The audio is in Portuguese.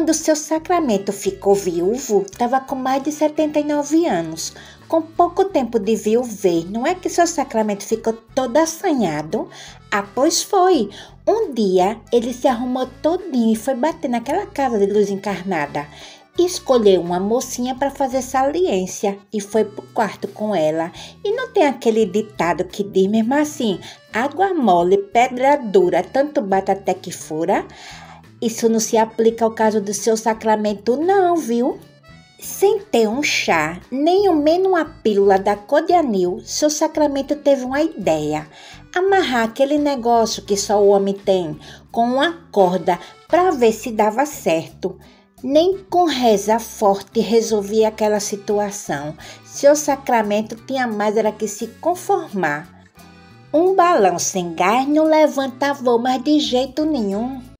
Quando seu Sacramento ficou viúvo, estava com mais de 79 anos. Com pouco tempo de viuvez, não é que seu Sacramento ficou todo assanhado? Ah, pois foi. Um dia, ele se arrumou todinho e foi bater naquela casa de luz encarnada. Escolheu uma mocinha para fazer saliência e foi pro quarto com ela. E não tem aquele ditado que diz mesmo assim: água mole, pedra dura, tanto bate até que fura? Isso não se aplica ao caso do seu Sacramento não, viu? Sem ter um chá, nem ao menos uma pílula da cor de anil, seu Sacramento teve uma ideia. Amarrar aquele negócio que só o homem tem com uma corda para ver se dava certo. Nem com reza forte resolvia aquela situação. Seu Sacramento tinha mais era que se conformar. Um balão sem gás não levanta voo, mas de jeito nenhum.